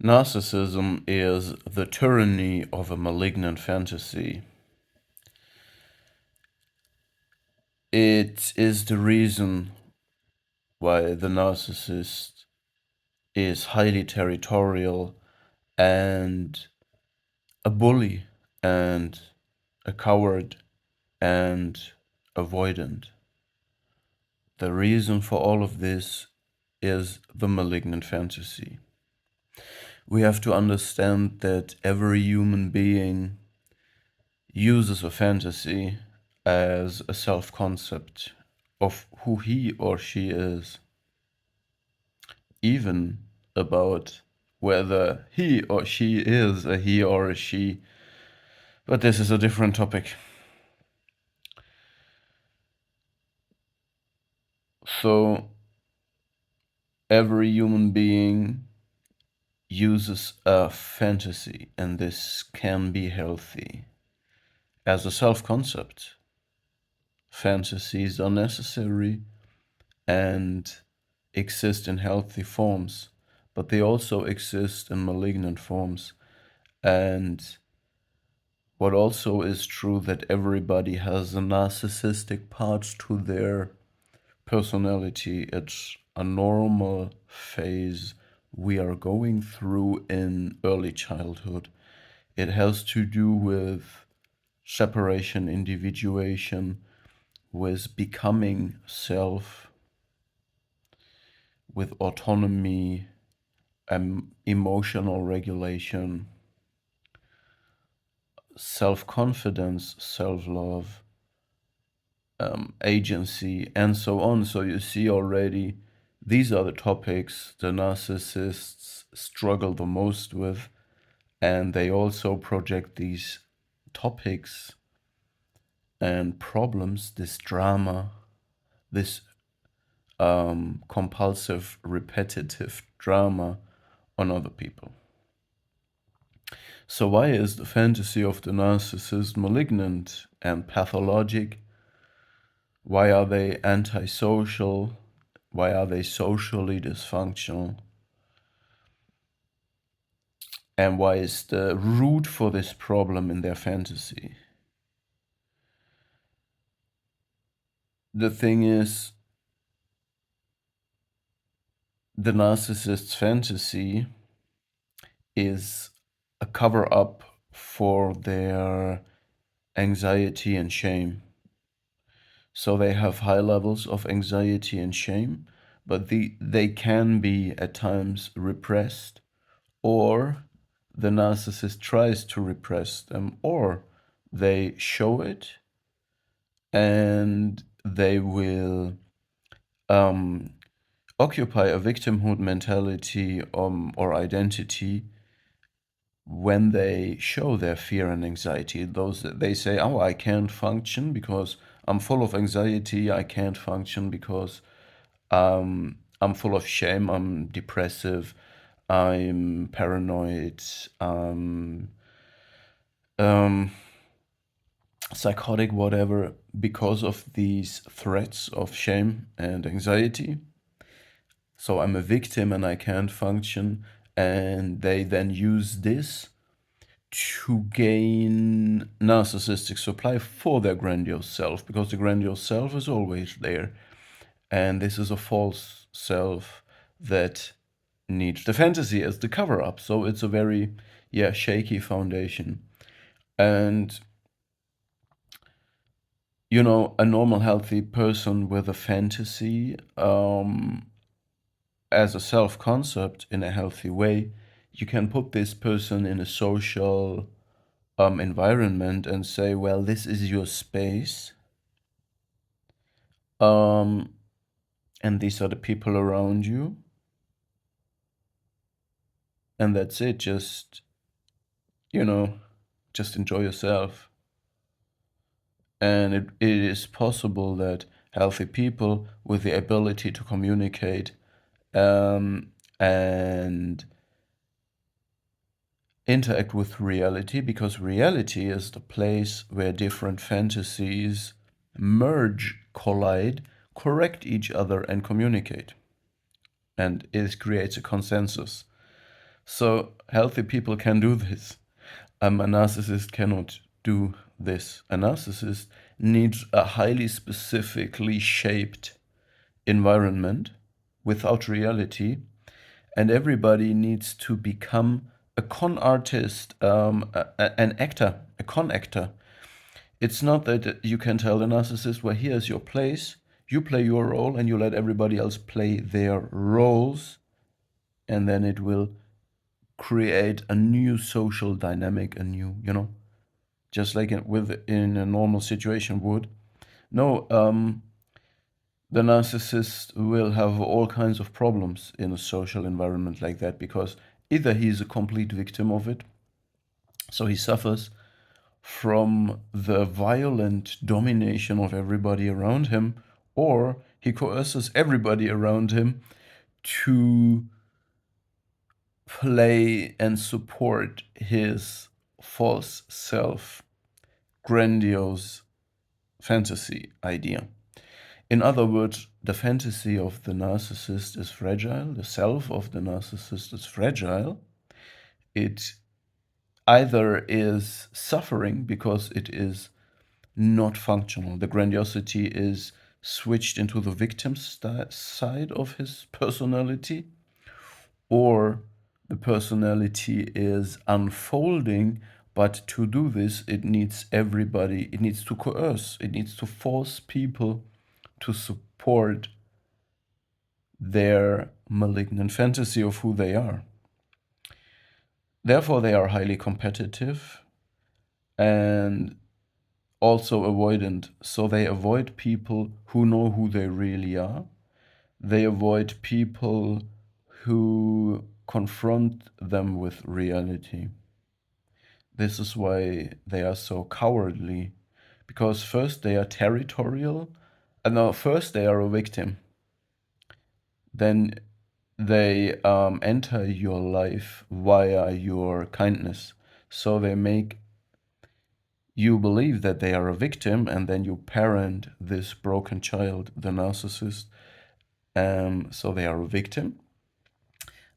Narcissism is the tyranny of a malignant fantasy. It is the reason why the narcissist is highly territorial and a bully and a coward and avoidant. The reason for all of this is the malignant fantasy. We have to understand that every human being uses a fantasy as a self-concept of who he or she is, even about whether he or she is a he or a she. But this is a different topic. So every human being uses a fantasy, and this can be healthy as a self-concept. Fantasies are necessary and exist in healthy forms, but they also exist in malignant forms. And what also is true, that everybody has a narcissistic part to their personality. It's a normal phase we are going through in early childhood. It has to do with separation, individuation, with becoming self, with autonomy, emotional regulation, self-confidence, self-love, agency, and so on. So you see already, these are the topics the narcissists struggle the most with, and they also project these topics and problems, this drama, this compulsive, repetitive drama on other people. So why is the fantasy of the narcissist malignant and pathologic? Why are they antisocial? Why are they socially dysfunctional? And why is the root for this problem in their fantasy? The thing is, the narcissist's fantasy is a cover-up for their anxiety and shame. So they have high levels of anxiety and shame, but they can be at times repressed, or the narcissist tries to repress them, or they show it and they will occupy a victimhood mentality or identity when they show their fear and anxiety. Those they say, oh, I can't function because I'm full of anxiety, I can't function because I'm full of shame, I'm depressive, I'm paranoid, psychotic, whatever, because of these threats of shame and anxiety. So I'm a victim and I can't function, and they then use this to gain narcissistic supply for their grandiose self, because the grandiose self is always there. And this is a false self that needs the fantasy as the cover up. So it's a very, shaky foundation. And, a normal, healthy person with a fantasy as a self concept in a healthy way, you can put this person in a social environment and say, well, this is your space. And these are the people around you. And that's it. Just enjoy yourself. And it is possible that healthy people with the ability to communicate and interact with reality, because reality is the place where different fantasies merge, collide, correct each other, and communicate. And it creates a consensus. So healthy people can do this. A narcissist cannot do this. A narcissist needs a highly specifically shaped environment without reality, and everybody needs to become a con artist, an actor, a con actor. It's not that you can tell the narcissist, well, here's your place, you play your role, and you let everybody else play their roles, and then it will create a new social dynamic, a new, just like in a normal situation would. No, the narcissist will have all kinds of problems in a social environment like that because either he's a complete victim of it, so he suffers from the violent domination of everybody around him, or he coerces everybody around him to play and support his false self, grandiose fantasy idea. In other words, the fantasy of the narcissist is fragile, the self of the narcissist is fragile. It either is suffering because it is not functional. The grandiosity is switched into the victim side of his personality, or the personality is unfolding. But to do this, it needs everybody, it needs to coerce, it needs to force people to support their malignant fantasy of who they are. Therefore, they are highly competitive and also avoidant. So they avoid people who know who they really are. They avoid people who confront them with reality. This is why they are so cowardly. Because first they are territorial, and no, first they are a victim. Then they enter your life via your kindness. So they make you believe that they are a victim, and then you parent this broken child, the narcissist. So they are a victim.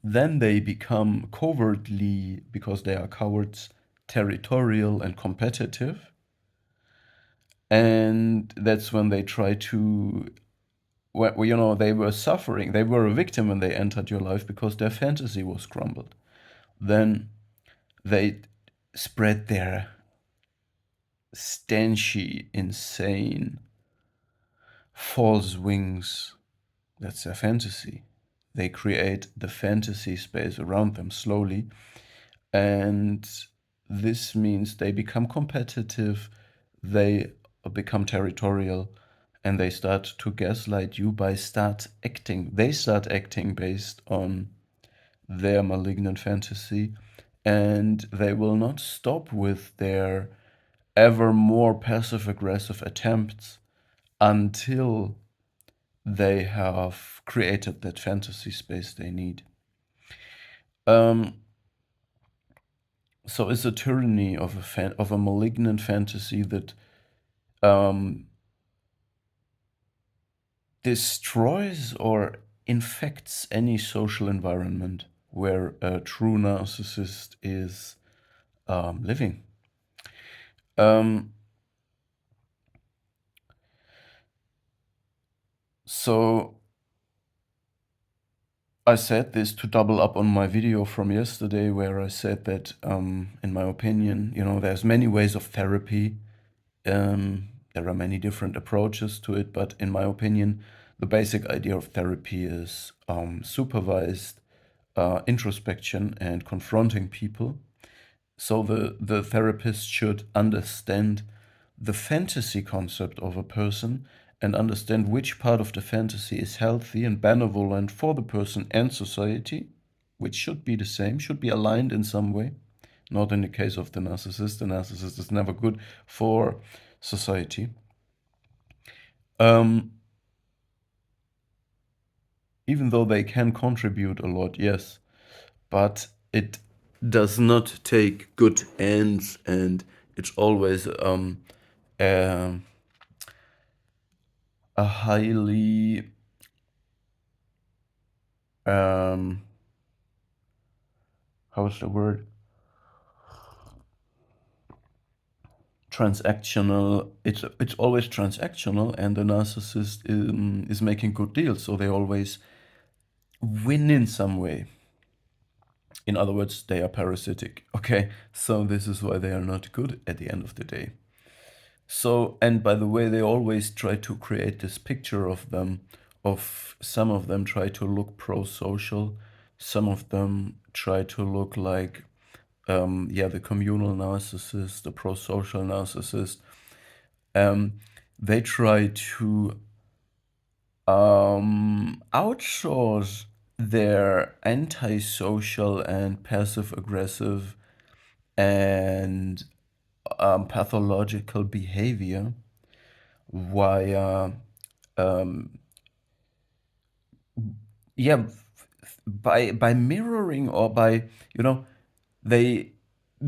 Then they become cowardly because they are cowards, territorial and competitive. And that's when they try to, well, they were suffering. They were a victim when they entered your life because their fantasy was crumbled. Then they spread their stanchy, insane, false wings. That's their fantasy. They create the fantasy space around them slowly. And this means they become competitive, they become territorial, and they start to gaslight you by start acting. They start acting based on their malignant fantasy, and they will not stop with their ever more passive aggressive attempts until they have created that fantasy space they need. So it's a tyranny of of a malignant fantasy that um, destroys or infects any social environment where a true narcissist is living. Um, so I said this to double up on my video from yesterday where I said that, in my opinion, there's many ways of therapy. There are many different approaches to it, but in my opinion, the basic idea of therapy is supervised introspection and confronting people. So the therapist should understand the fantasy concept of a person and understand which part of the fantasy is healthy and benevolent for the person and society, which should be the same, should be aligned in some way. Not in the case of the narcissist. The narcissist is never good for society. Um, Even though they can contribute a lot, yes, but it does not take good ends, and it's always a, a highly um, how's the word, transactional. It's always transactional, and the narcissist is making good deals, so they always win in some way. In other words, they are parasitic. Okay, so this is why they are not good at the end of the day. So, and by the way, they always try to create this picture of them, of some of them try to look pro-social, some of them try to look like, yeah, the communal narcissist, the pro-social narcissist. Um, they try to outsource their antisocial and passive aggressive and pathological behavior via yeah, by mirroring, or by, you know, they,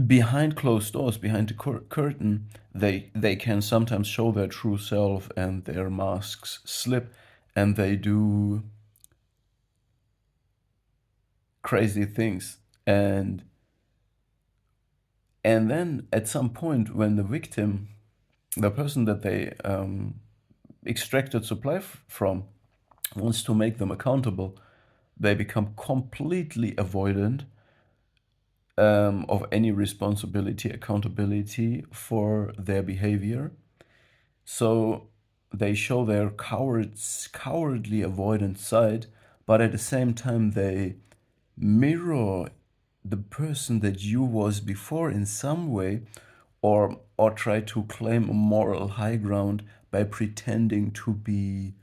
behind closed doors, behind the curtain, they can sometimes show their true self and their masks slip, and they do crazy things. And then at some point, when the victim, the person that they extracted supply from, wants to make them accountable, they become completely avoidant of any responsibility, accountability for their behavior. So they show their cowardly avoidant side, but at the same time they mirror the person that you was before in some way, or try to claim a moral high ground by pretending to be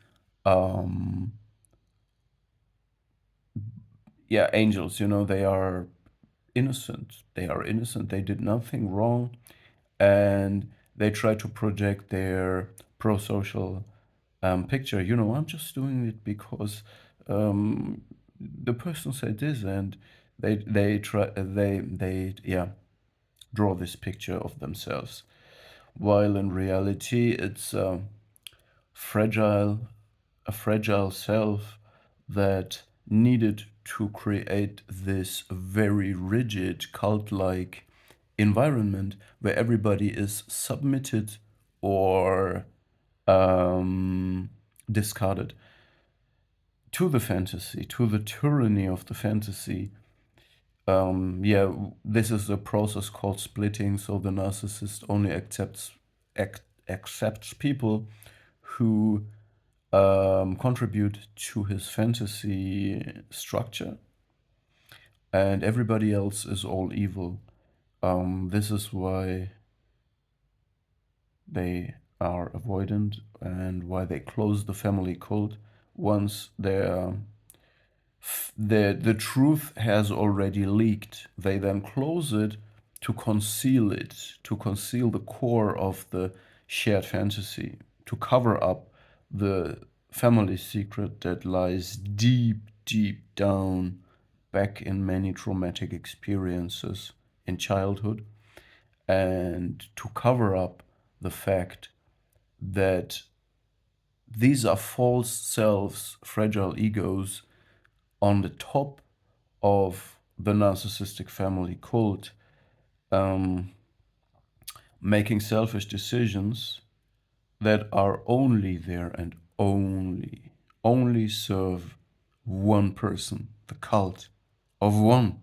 yeah, angels. You know, they are innocent. They are innocent. They did nothing wrong, and they try to project their pro-social picture. You know, I'm just doing it because the person said this, and they yeah, draw this picture of themselves, while in reality it's fragile, a fragile self that needed to create this very rigid cult-like environment where everybody is submitted or discarded to the fantasy, to the tyranny of the fantasy. Yeah, this is a process called splitting. So the narcissist only accepts people who contribute to his fantasy structure, and everybody else is all evil. This is why they are avoidant, and why they close the family cult once the truth has already leaked. They then close it to conceal it, to conceal the core of the shared fantasy, to cover up the family secret that lies deep, deep down back in many traumatic experiences in childhood, and to cover up the fact that these are false selves, fragile egos on the top of the narcissistic family cult, um, making selfish decisions that are only there and only serve one person, the cult of one.